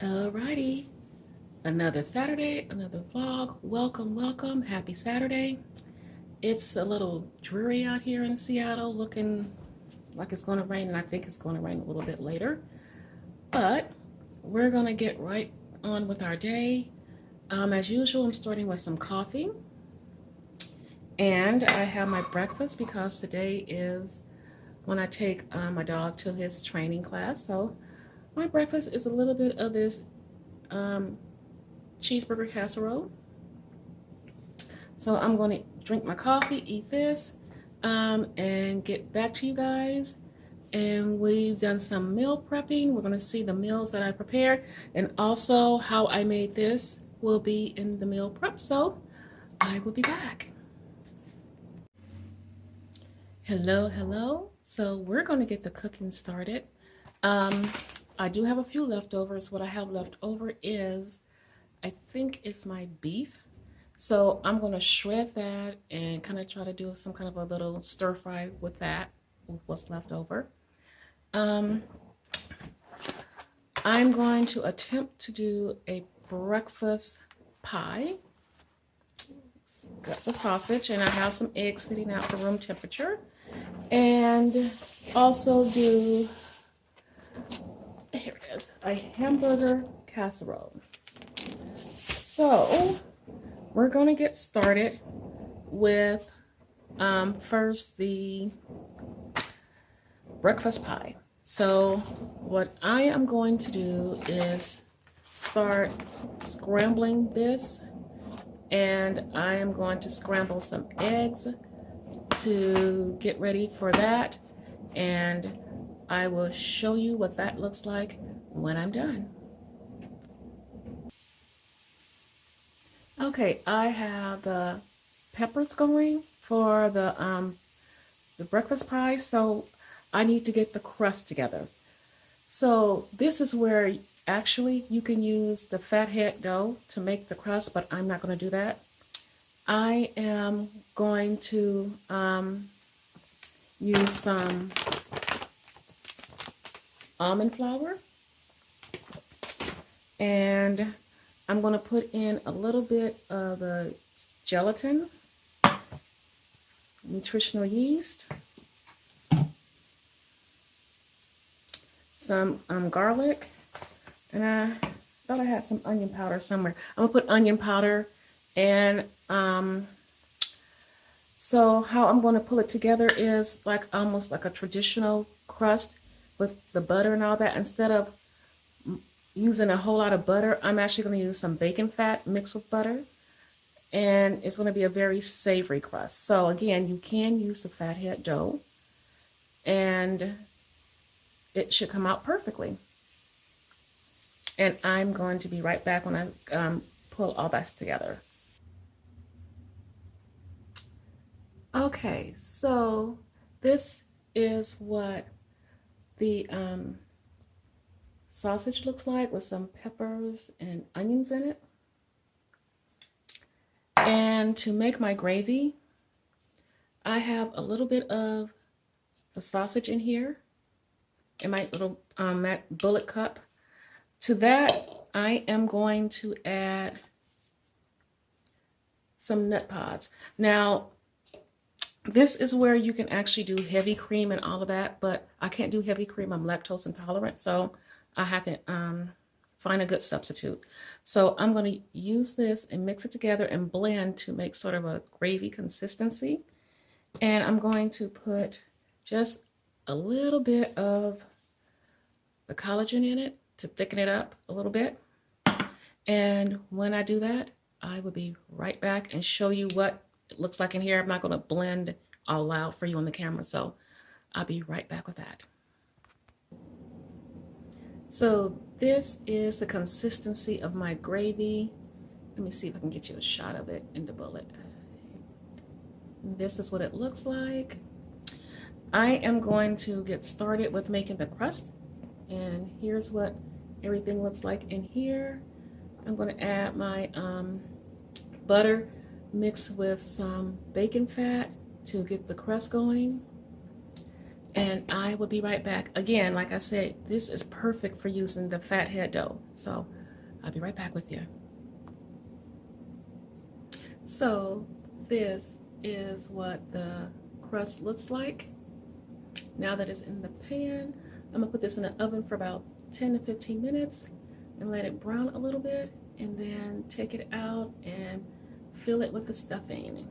Alrighty, another Saturday, another vlog. Welcome, welcome. Happy Saturday. It's a little dreary out here in Seattle, looking like it's going to rain, and I think it's going to rain a little bit later. But we're going to get right on with our day. As usual, I'm starting with some coffee. And I have my breakfast because today is when I take my dog to his training class. So my breakfast is a little bit of this cheeseburger casserole. So I'm going to drink my coffee, eat this, and get back to you guys. And we've done some meal prepping. We're going to see the meals that I prepared, and also how I made this will be in the meal prep. So I will be back. Hello, hello. So we're going to get the cooking started. I do have a few leftovers. What I have left over is, I think it's my beef. So I'm going to shred that and kind of try to do some kind of a little stir fry with that, with what's left over. I'm going to attempt to do a breakfast pie. Got the sausage, and I have some eggs sitting out for room temperature. And also do, here it is, a hamburger casserole. So we're going to get started with first the breakfast pie. So what I am going to do is start scrambling this, and I am going to scramble some eggs to get ready for that, and I will show you what that looks like when I'm done. Okay, I have the peppers going for the breakfast pie, so I need to get the crust together. So this is where actually you can use the fathead dough to make the crust, but I'm not going to do that. I am going to use some almond flour, and I'm going to put in a little bit of the gelatin, nutritional yeast, some garlic, and I thought I had some onion powder somewhere. I'm going to put onion powder, and so how I'm going to pull it together is like almost like a traditional crust with the butter and all that. Instead of using a whole lot of butter, I'm actually going to use some bacon fat mixed with butter, and it's going to be a very savory crust. So again, you can use the fathead dough, and it should come out perfectly. And I'm going to be right back when I pull all that together. Okay, so this is what the sausage looks like, with some peppers and onions in it. And to make my gravy, I have a little bit of the sausage in here in my little bullet cup. To that, I am going to add some nut pods. Now, this is where you can actually do heavy cream and all of that, but I can't do heavy cream. I'm lactose intolerant, so I have to find a good substitute. So I'm going to use this and mix it together and blend to make sort of a gravy consistency. And I'm going to put just a little bit of the collagen in it to thicken it up a little bit. And when I do that, I will be right back and show you what it looks like in here. I'm not going to blend all out for you on the camera, so I'll be right back with that. So this is the consistency of my gravy. Let me see if I can get you a shot of it in the bullet. This is what it looks like. I am going to get started with making the crust, and here's what everything looks like in here. I'm going to add my butter mixed with some bacon fat to get the crust going. and I will be right back. Again, like I said, this is perfect for using the fathead dough. So I'll be right back with you. So this is what the crust looks like now that it's in the pan. I'm gonna put this in the oven for about 10 to 15 minutes and let it brown a little bit, and then take it out and fill it with the stuffing.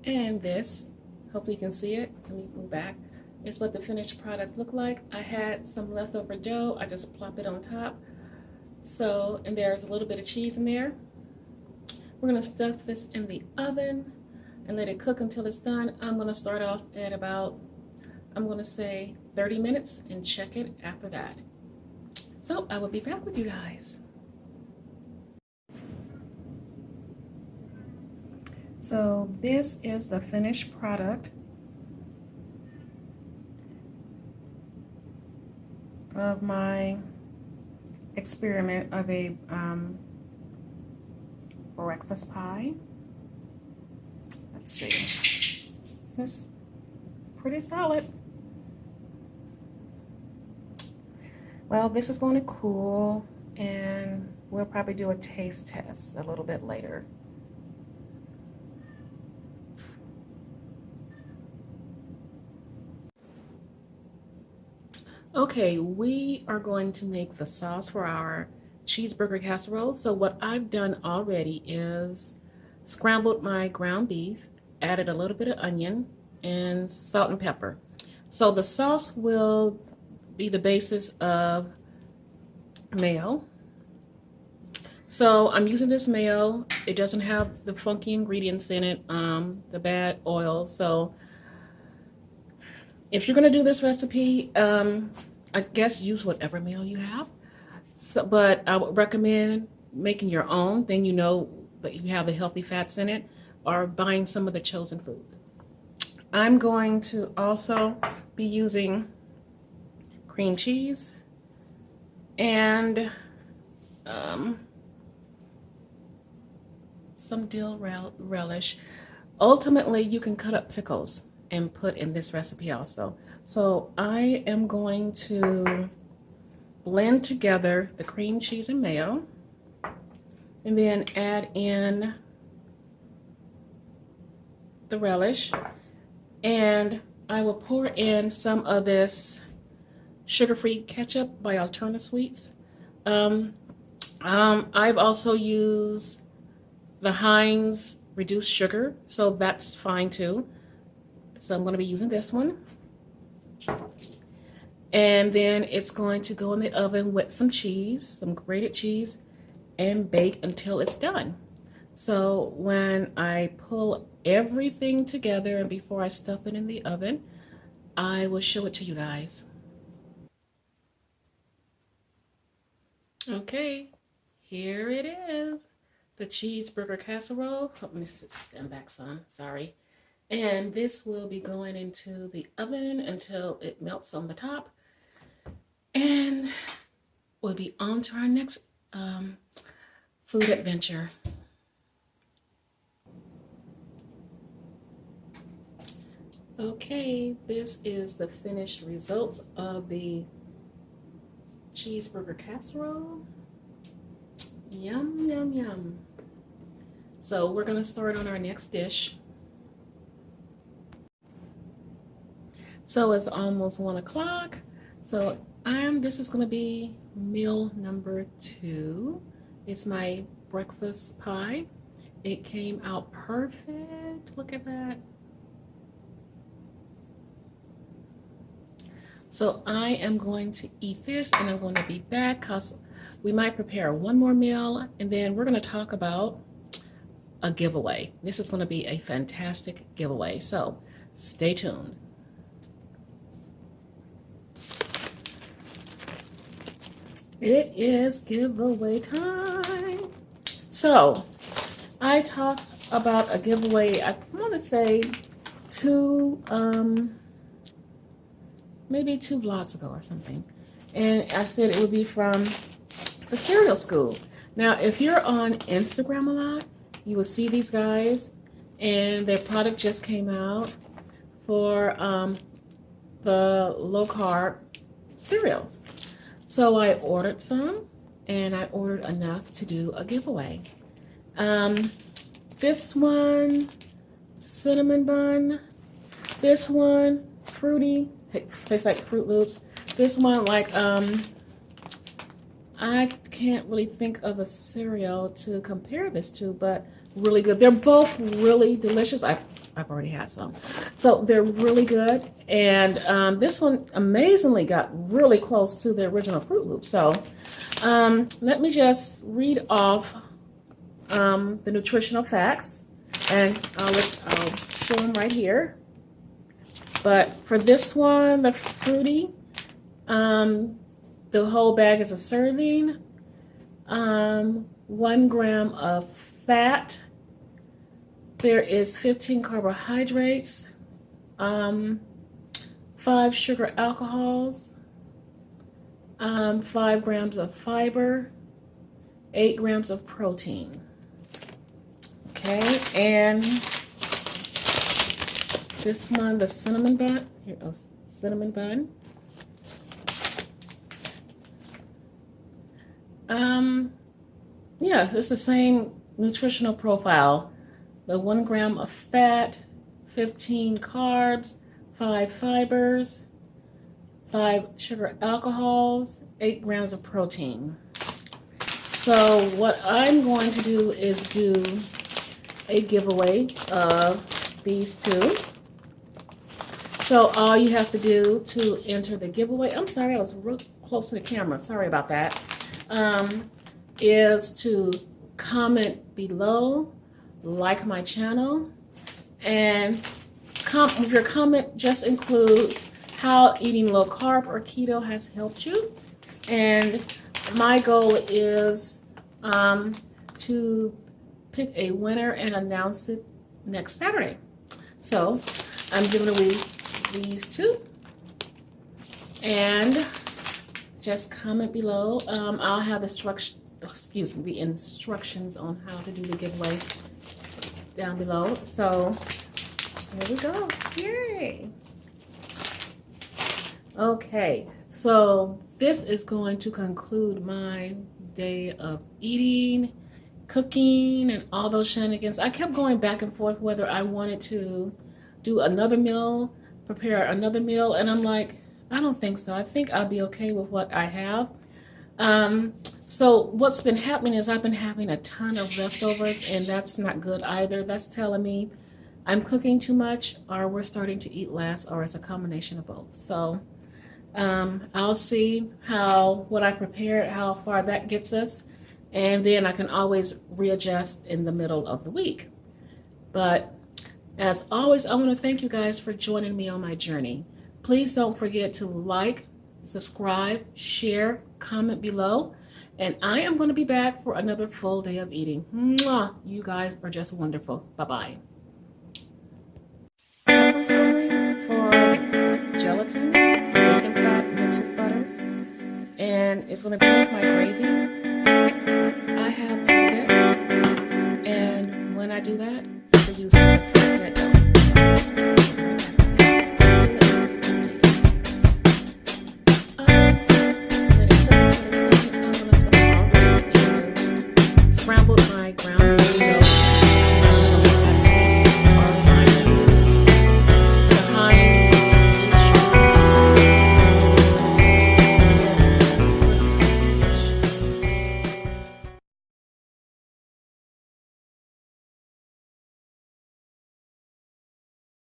And this, hopefully you can see it, let me move back, is what the finished product looked like. I had some leftover dough, I just plop it on top. So, and there's a little bit of cheese in there. We're gonna stuff this in the oven and let it cook until it's done. I'm gonna start off at about, I'm gonna say 30 minutes and check it after that. So I will be back with you guys. So this is the finished product of my experiment of a breakfast pie. Let's see, it's pretty solid. Well, this is going to cool, and we'll probably do a taste test a little bit later. Okay, we are going to make the sauce for our cheeseburger casserole. So what I've done already is scrambled my ground beef, added a little bit of onion and salt and pepper. So the sauce will be the basis of mayo. So I'm using this mayo. It doesn't have the funky ingredients in it, the bad oil. So if you're gonna do this recipe, I guess use whatever mayo you have. So, but I would recommend making your own, then you know that you have the healthy fats in it, or buying some of the chosen foods. I'm going to also be using cream cheese and some dill relish. Ultimately, you can cut up pickles and put in this recipe also. So I am going to blend together the cream cheese and mayo, and then add in the relish, and I will pour in some of this sugar-free ketchup by Alterna Sweets. I've also used the Heinz reduced sugar, so that's fine too. So I'm going to be using this one. And then it's going to go in the oven with some cheese, some grated cheese, and bake until it's done. So when I pull everything together and before I stuff it in the oven, I will show it to you guys. Okay, here it is, the cheeseburger casserole. Let me stand back some, sorry. And this will be going into the oven until it melts on the top. And we'll be on to our next food adventure. Okay, this is the finished result of the cheeseburger casserole. Yum, yum, yum. So we're gonna start on our next dish. So it's almost 1 o'clock. So this is gonna be meal number 2. It's my breakfast pie. It came out perfect. Look at that. So I am going to eat this, and I'm going to be back because we might prepare one more meal, and then we're going to talk about a giveaway. This is going to be a fantastic giveaway, so stay tuned. It is giveaway time. So I talked about a giveaway, I want to say maybe 2 vlogs ago or something. And I said it would be from the cereal school. Now, if you're on Instagram a lot, you will see these guys, and their product just came out for the low carb cereals. So I ordered some, and I ordered enough to do a giveaway. This one, cinnamon bun. This one, fruity, tastes like Fruit Loops. This one, like, I can't really think of a cereal to compare this to, but really good. They're both really delicious. I've already had some. So they're really good. And this one amazingly got really close to the original Fruit Loop. So let me just read off the nutritional facts, and I'll show them right here. But for this one, the fruity, the whole bag is a serving, 1 gram of fat. There is 15 carbohydrates, 5 sugar alcohols, 5 grams of fiber, 8 grams of protein. Okay, and this one, the cinnamon bun. Here goes cinnamon bun. Yeah, it's the same nutritional profile. The 1 gram of fat, 15 carbs, 5 fibers, 5 sugar alcohols, 8 grams of protein. So what I'm going to do is do a giveaway of these two. So all you have to do to enter the giveaway, I'm sorry, I was real close to the camera, sorry about that, is to comment below, like my channel, and your comment just include how eating low carb or keto has helped you. And my goal is to pick a winner and announce it next Saturday. So I'm giving away these two, and just comment below. I'll have the instructions on how to do the giveaway down below. So here we go. Yay! Okay, so this is going to conclude my day of eating, cooking, and all those shenanigans. I kept going back and forth whether I wanted to do another meal, prepare another meal, and I'm like, I don't think so. I think I'll be okay with what I have. So what's been happening is I've been having a ton of leftovers, and that's not good either. That's telling me I'm cooking too much, or we're starting to eat less, or it's a combination of both. So I'll see what I prepared, how far that gets us, and then I can always readjust in the middle of the week. But as always, I want to thank you guys for joining me on my journey. Please don't forget to like, subscribe, share, comment below, and I am going to be back for another full day of eating. Mwah! You guys are just wonderful. Bye-bye. For gelatin, bacon fat mixed with butter, and it's going to be my